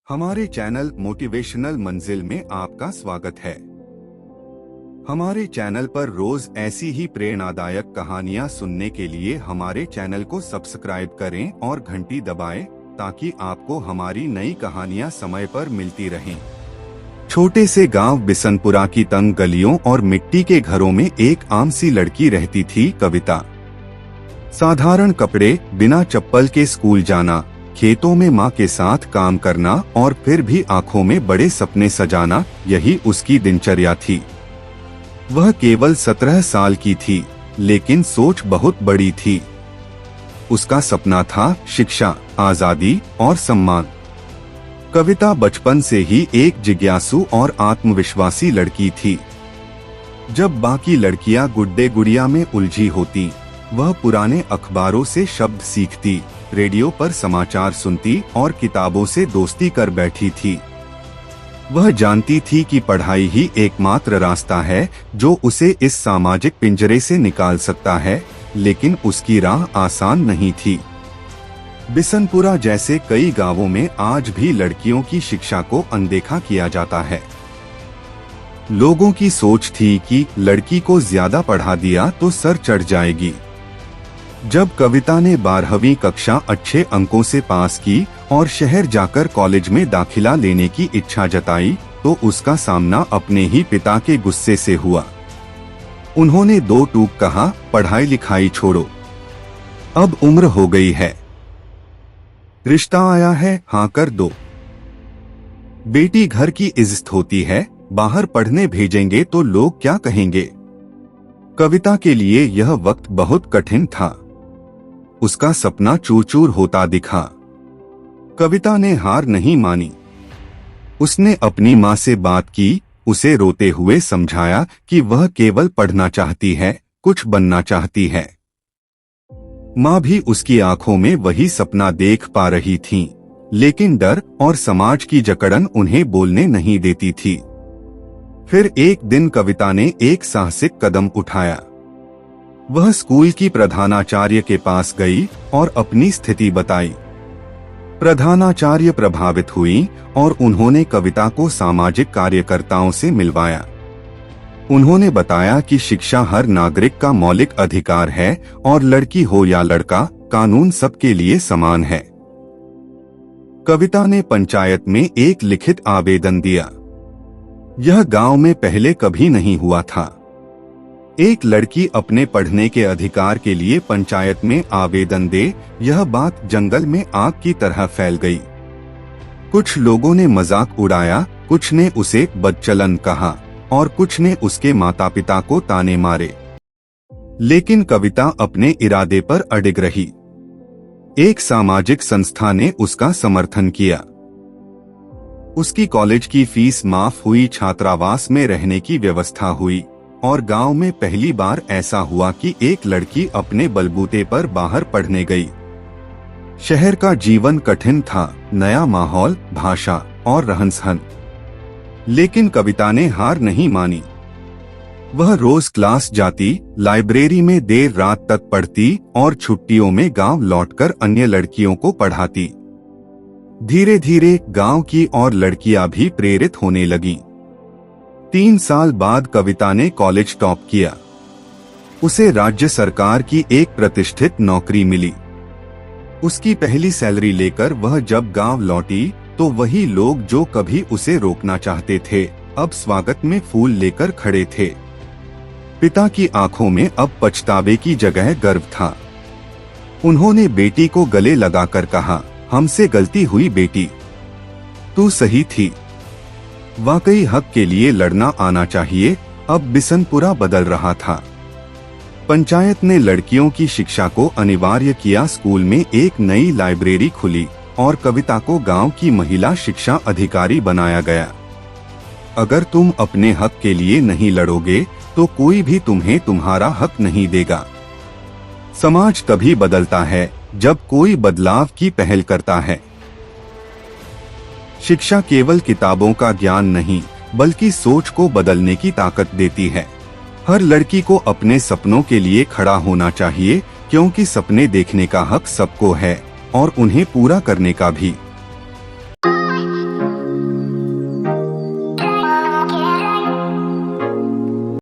हमारे channel motivational मंजिल में आपका स्वागत है। हमारे चैनल पर रोज ऐसी ही प्रेरणादायक कहानियां सुनने के लिए हमारे चैनल को सब्सक्राइब करें और घंटी दबाएं ताकि आपको हमारी नई कहानियां समय पर मिलती रहें। छोटे से गांव बिसनपुरा की तंग गलियों और मिट्टी के घरों में एक आम सी लड़की रहती थी, कविता। साधारण कपड़े, बिना चप्पल के स्कूल जाना, खेतों में माँ के साथ काम करना और फिर भी आंखों में बड़े सपने सजाना, यही उसकी दिनचर्या थी। वह केवल 17 साल की थी, लेकिन सोच बहुत बड़ी थी। उसका सपना था शिक्षा, आजादी और सम्मान। कविता बचपन से ही एक जिज्ञासु और आत्मविश्वासी लड़की थी। जब बाकी लड़कियां गुड्डे गुड़िया में उलझी होती, वह पुराने अखबारों से शब्द सीखती, रेडियो पर समाचार सुनती और किताबों से दोस्ती कर बैठी थी। वह जानती थी कि पढ़ाई ही एकमात्र रास्ता है जो उसे इस सामाजिक पिंजरे से निकाल सकता है, लेकिन उसकी राह आसान नहीं थी। बिसनपुरा जैसे कई गांवों में आज भी लड़कियों की शिक्षा को अनदेखा किया जाता है। लोगों की सोच थी कि लड़की को ज्यादा पढ़ा दिया तो सर चढ़ जाएगी। जब कविता ने 12वीं कक्षा अच्छे अंकों से पास की और शहर जाकर कॉलेज में दाखिला लेने की इच्छा जताई, तो उसका सामना अपने ही पिता के गुस्से से हुआ। उन्होंने दो टूक कहा, पढ़ाई लिखाई छोड़ो, अब उम्र हो गई है, रिश्ता आया है, हाँ कर दो। बेटी घर की इज्जत होती है, बाहर पढ़ने भेजेंगे तो लोग क्या कहेंगे। कविता के लिए यह वक्त बहुत कठिन था। उसका सपना चूर चूर होता दिखा। कविता ने हार नहीं मानी। उसने अपनी माँ से बात की, उसे रोते हुए समझाया कि वह केवल पढ़ना चाहती है, कुछ बनना चाहती है। माँ भी उसकी आंखों में वही सपना देख पा रही थी, लेकिन डर और समाज की जकड़न उन्हें बोलने नहीं देती थी। फिर एक दिन कविता ने एक साहसिक कदम उठाया। वह स्कूल की प्रधानाचार्य के पास गई और अपनी स्थिति बताई। प्रधानाचार्य प्रभावित हुई और उन्होंने कविता को सामाजिक कार्यकर्ताओं से मिलवाया। उन्होंने बताया कि शिक्षा हर नागरिक का मौलिक अधिकार है और लड़की हो या लड़का, कानून सबके लिए समान है। कविता ने पंचायत में एक लिखित आवेदन दिया। यह गांव में पहले कभी नहीं हुआ था। एक लड़की अपने पढ़ने के अधिकार के लिए पंचायत में आवेदन दे, यह बात जंगल में आग की तरह फैल गई। कुछ लोगों ने मजाक उड़ाया, कुछ ने उसे बदचलन कहा और कुछ ने उसके माता पिता को ताने मारे। लेकिन कविता अपने इरादे पर अडिग रही। एक सामाजिक संस्था ने उसका समर्थन किया। उसकी कॉलेज की फीस माफ हुई, छात्रावास में रहने की व्यवस्था हुई और गांव में पहली बार ऐसा हुआ कि एक लड़की अपने बलबूते पर बाहर पढ़ने गई। शहर का जीवन कठिन था, नया माहौल, भाषा और रहन-सहन। लेकिन कविता ने हार नहीं मानी। वह रोज क्लास जाती, लाइब्रेरी में देर रात तक पढ़ती और छुट्टियों में गांव लौटकर अन्य लड़कियों को पढ़ाती। धीरे धीरे गांव की और लड़कियां भी प्रेरित होने लगीं। 3 साल बाद कविता ने कॉलेज टॉप किया। उसे राज्य सरकार की एक प्रतिष्ठित नौकरी मिली। उसकी पहली सैलरी लेकर वह जब गांव लौटी तो वही लोग जो कभी उसे रोकना चाहते थे, अब स्वागत में फूल लेकर खड़े थे। पिता की आंखों में अब पछतावे की जगह गर्व था। उन्होंने बेटी को गले लगाकर कहा, हमसे गलती हुई बेटी, तू सही थी। वाकई हक के लिए लड़ना आना चाहिए। अब बिसनपुरा बदल रहा था। पंचायत ने लड़कियों की शिक्षा को अनिवार्य किया। स्कूल में एक नई लाइब्रेरी खुली और कविता को गांव की महिला शिक्षा अधिकारी बनाया गया। अगर तुम अपने हक के लिए नहीं लड़ोगे तो कोई भी तुम्हें तुम्हारा हक नहीं देगा। समाज तभी बदलता है जब कोई बदलाव की पहल करता है। शिक्षा केवल किताबों का ज्ञान नहीं, बल्कि सोच को बदलने की ताकत देती है। हर लड़की को अपने सपनों के लिए खड़ा होना चाहिए, क्योंकि सपने देखने का हक सबको है और उन्हें पूरा करने का भी।